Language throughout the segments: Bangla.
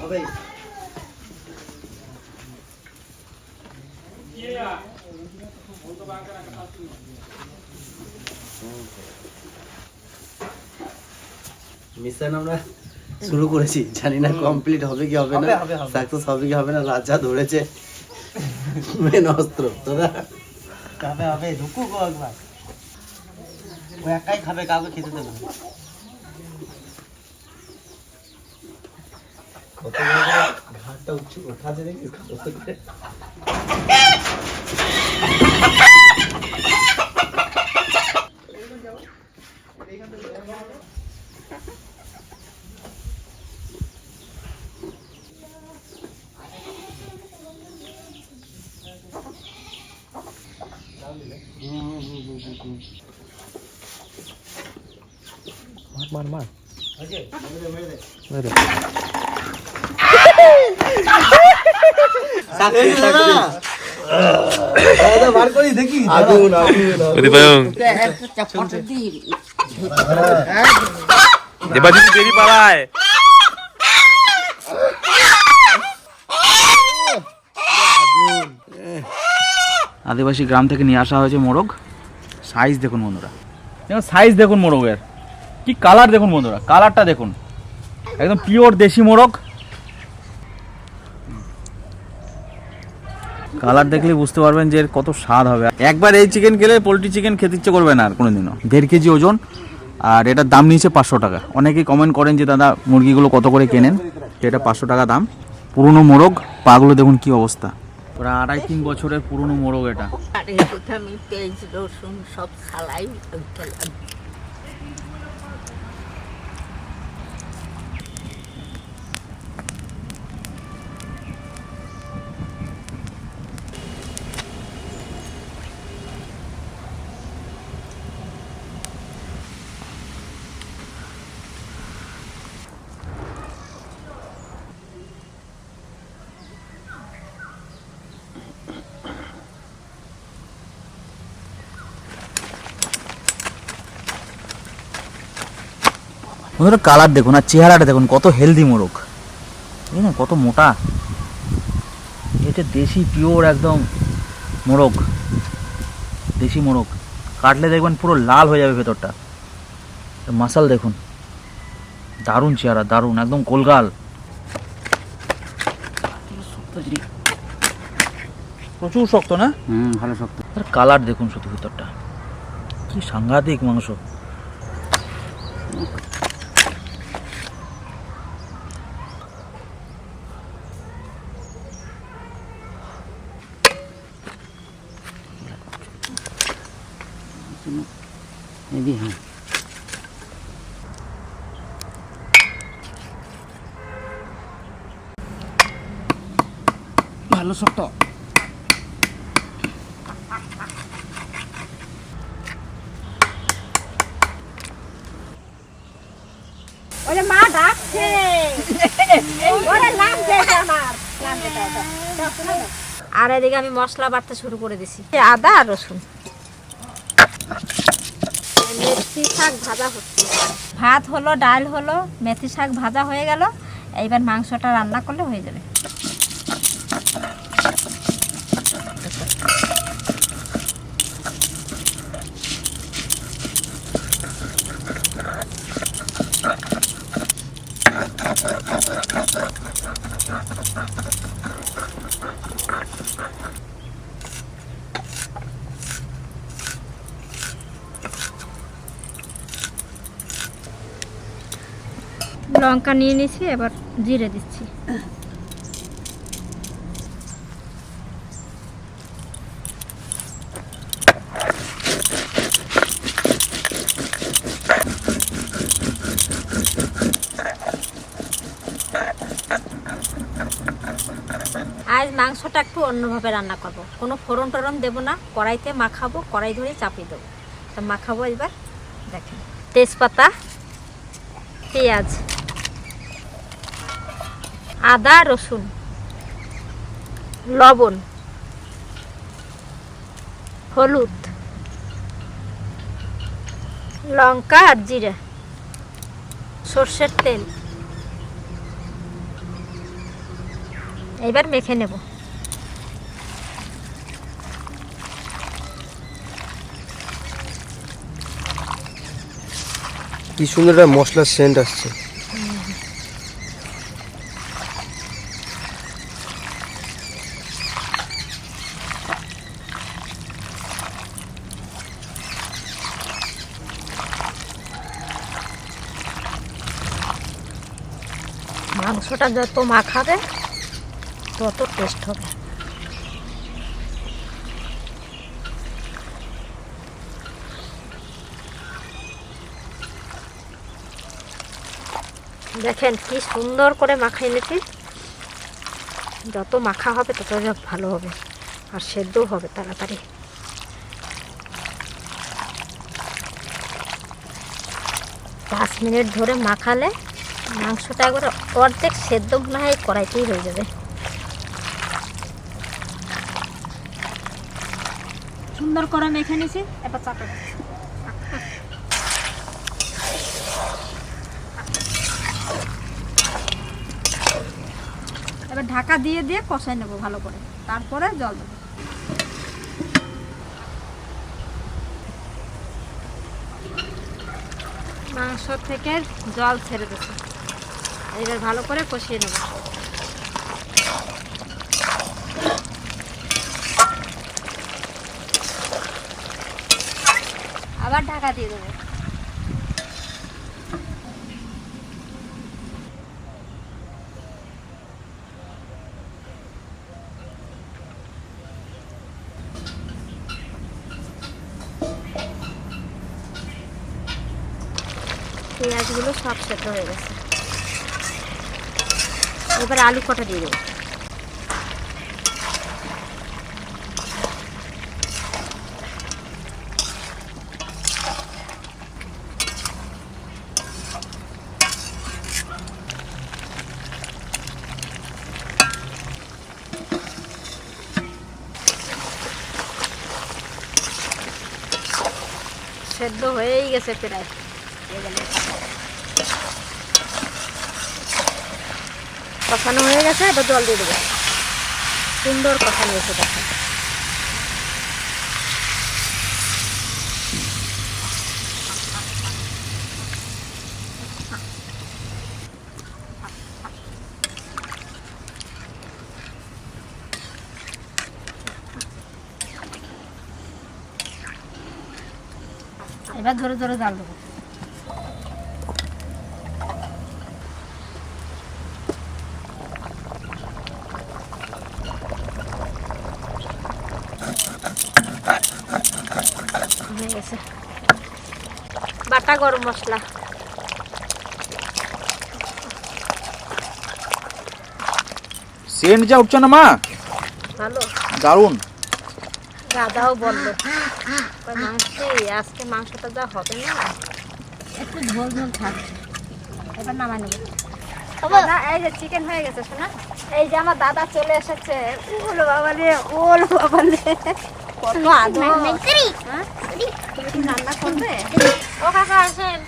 হবে মিশন আমরা শুরু করেছি, জানি না কমপ্লিট হবে কি হবে না, সাকসেস হবে কি হবে না। রাজা ধরেছে মেন অস্ত্র, দাদা হবে হবে ঢুকু গো একবার। ও একাই খাবে, কাউকে খেতে দেবে না। কত ঘাটটা উঠাছে দেখিস কত করে। মার মার দেখি আদিবাসী গ্রাম থেকে নিয়ে আসা হয়েছে মোরগ। সাইজ দেখুন বন্ধুরা, সাইজ দেখুন মোরগের, কি কালার দেখুন বন্ধুরা, কালারটা দেখুন, একদম পিওর দেশি মোরগ। কালার দেখলে বুঝতে পারবেন যে কত স্বাদ হবে। একবার এই চিকেন খেলে পোলট্রি চিকেন খেতে ইচ্ছে করবে না আর কোনোদিনও। 1.5 কেজি ওজন, আর এটার দাম নিয়েছে 500 টাকা। অনেকেই কমেন্ট করেন যে দাদা মুরগিগুলো কত করে কেনেন, এটা 500 টাকা দাম। পুরনো মোরগ, পাগুলো দেখুন কি অবস্থা, প্রায় 2.5-3 বছরের পুরনো মোরগ এটা। আমি পেঁয়াজ রসুন সব খালাই। বন্ধুরা কালার দেখুন আর চেহারাটা দেখুন, কত হেলদি মোরগ, এই না কত মোটা। এটা দেশি পিওর একদম মোরগ, দেশি মোরগ। কাটলে দেখবেন পুরো লাল হয়ে যাবে ভেতরটা। মাসাল দেখুন, দারুণ চেহারা, দারুণ একদম গোলগাল। প্রচুর শক্ত না? ভালো শক্ত। আর কালার দেখুন শুধু ভেতরটা, কি সাংঘাতিক মাংস। হ্যাঁ ভালো শক্ত। মা ডাকছে, আর এদিকে আমি মশলা বাটতে শুরু করে দিছি। আদা আর রসুন, মেথি শাক ভাজা হচ্ছে। ভাত হলো, ডাল হলো, মেথি শাক ভাজা হয়ে গেল। এইবার মাংসটা রান্না করলে হয়ে যাবে। লঙ্কা নিয়ে নিয়েছি, এবার জিরে দিচ্ছি। আজ মাংসটা একটু অন্যভাবে রান্না করব, কোনো ফোড়ন টোড়ন দেবো না, কড়াইতে মাখাবো, কড়াই ধরে চাপিয়ে দেবো। তা মাখাবো এবার দেখেন। তেজপাতা, পেঁয়াজ, আদা রসুন, লবণ, হলুদ, লঙ্কা আর জিরা, সর্ষের তেল, এবার মেখে নেব। কি সুন্দর একটা মশলার সেন্ট আসছে। মাংসটা যত মাখাবে তত টেস্ট হবে। দেখেন কি সুন্দর করে মাখাই নিয়েছি। যত মাখা হবে তত ভালো হবে আর সেদ্ধ হবে তাড়াতাড়ি। পাঁচ মিনিট ধরে মাখালে মাংসটা একবার অর্ধেক সেদ্ধ মনে হয় কড়াইতেই হয়ে যাবে। সুন্দর করে মেখে নিয়েছি, এবার চাপা এবার ঢাকা দিয়ে দিয়ে কষাই নেবো ভালো করে, তারপরে জল দেবো। মাংস থেকে জল ছেড়ে দিচ্ছি, এবার ভালো করে কষিয়ে নেব। আবার ঢাকা দিয়ে দেবো। পেঁয়াজগুলো সব সেদ্ধ হয়ে গেছে, এবার আলু কটা দিয়ে দেবো। সেদ্ধ হয়েই গেছে প্রায়, কষানো হয়ে গেছে, এবার জল দিয়ে দেবো। সুন্দর কষানো হয়েছে দেখো। এবার ধরে ধরে জাল দেবো। হয়ে গেছে। বাটা গরম মশলা, সেন্ট যা উঠছে না মা, ভালো দারুণ। দাদাও বললো আজকে মাংসটা যা হবে না, একটু ঝোল ঝোল থাকবে। এবার নামাই নেবো। দাদা এই যে চিকেন হয়ে গেছে শোনা, এই যে আমার দাদা চলে এসেছে। ওলো বাবা রে, ওলো বাবা রে, কত আদর। হ্যাঁ? তুমি কি রান্না করবে? ও কাকা আসেন।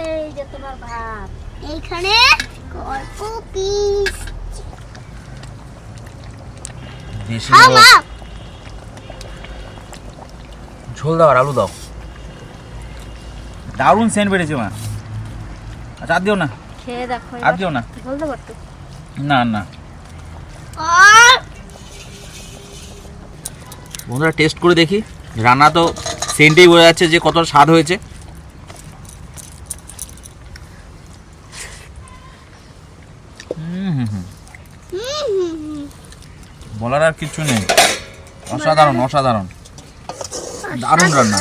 এই যে তোমার ভাত, এইখানে অল্প পিস দেশি ঝোল দাও আর আলু দাও, দারুণ সেন্ট বেড়েছে মা। আচ্ছা আর দিও না, খেয়ে দেখো, আর দিও না, বলতে পারতো না না। বন্ধুরা টেস্ট করে দেখি, রান্না তো সেন্টেই বোঝা যাচ্ছে যে কতটা স্বাদ হয়েছে। বলার আর কিছু নেই, অসাধারণ অসাধারণ, দারুণ রান্না।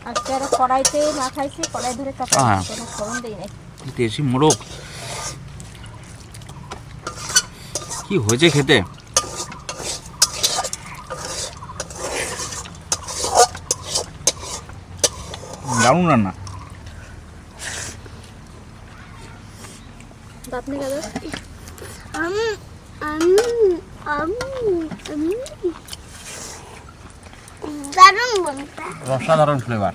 আজকে আর কড়াইতে মাখাইছি, কড়াই ধরে চাপা কোনো ফোড়ন দেই নাই। দেশি মোরগ কি হয়েছে খেতে, দারুণ রান্না। আপনি খাবেন? রংটা অসাধারণ ফ্লেভার।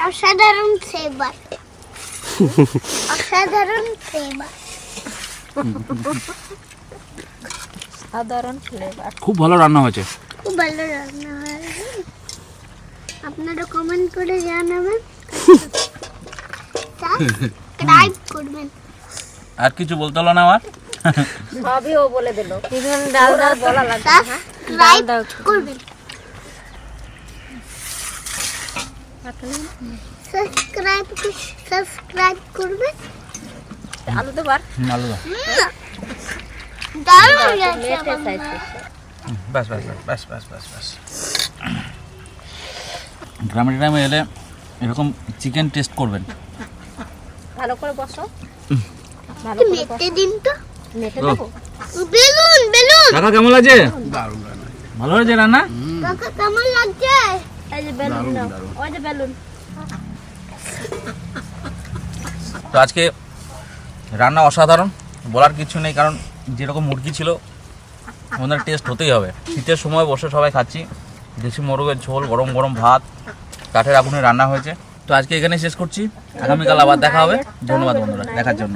অসাধারণ ফ্লেভার। অসাধারণ ফ্লেভার। সাধারণ ফ্লেভার। খুব ভালো রান্না হয়েছে। খুব ভালো রান্না হয়েছে। আপনারা কমেন্ট করে জানাবেন, সাবস্ক্রাইব করবেন। আর কিছু বলতে হলো না আমার। সবই ও বলে দিল, কিন্তু ডাল ডাল বলা লাগবে না। সাবস্ক্রাইব করবেন। সাবস্ক্রাইব করবেন। আলু দেবার আলু দাও। দারুণ লাগছে আমার। বাস বাস বাস বাস বাস বাস। গ্রামে গ্রামে এলে এরকম চিকেন টেস্ট করবেন। ভালো করে বসো, ভালো একটু করে মেটে দিন তো। মেখে দেবো। Balloon balloon. কাকা কেমন লাগছে? ভালো হয়েছে রান্না? কাকা কেমন লাগছে? এই যে বেলুন নাও, ওই যে বেলুন। তো আজকে রান্না অসাধারণ, বলার কিছু নেই, কারণ যেরকম মুরগি ছিল ওনার টেস্ট হতেই হবে। শীতের সময় বসে সবাই খাচ্ছি দেশি মোরগের ঝোল, গরম গরম ভাত, কাঠের আগুনে রান্না হয়েছে। তো আজকে এখানে শেষ করছি, আগামীকাল আবার দেখা হবে। ধন্যবাদ বন্ধুরা দেখার জন্য।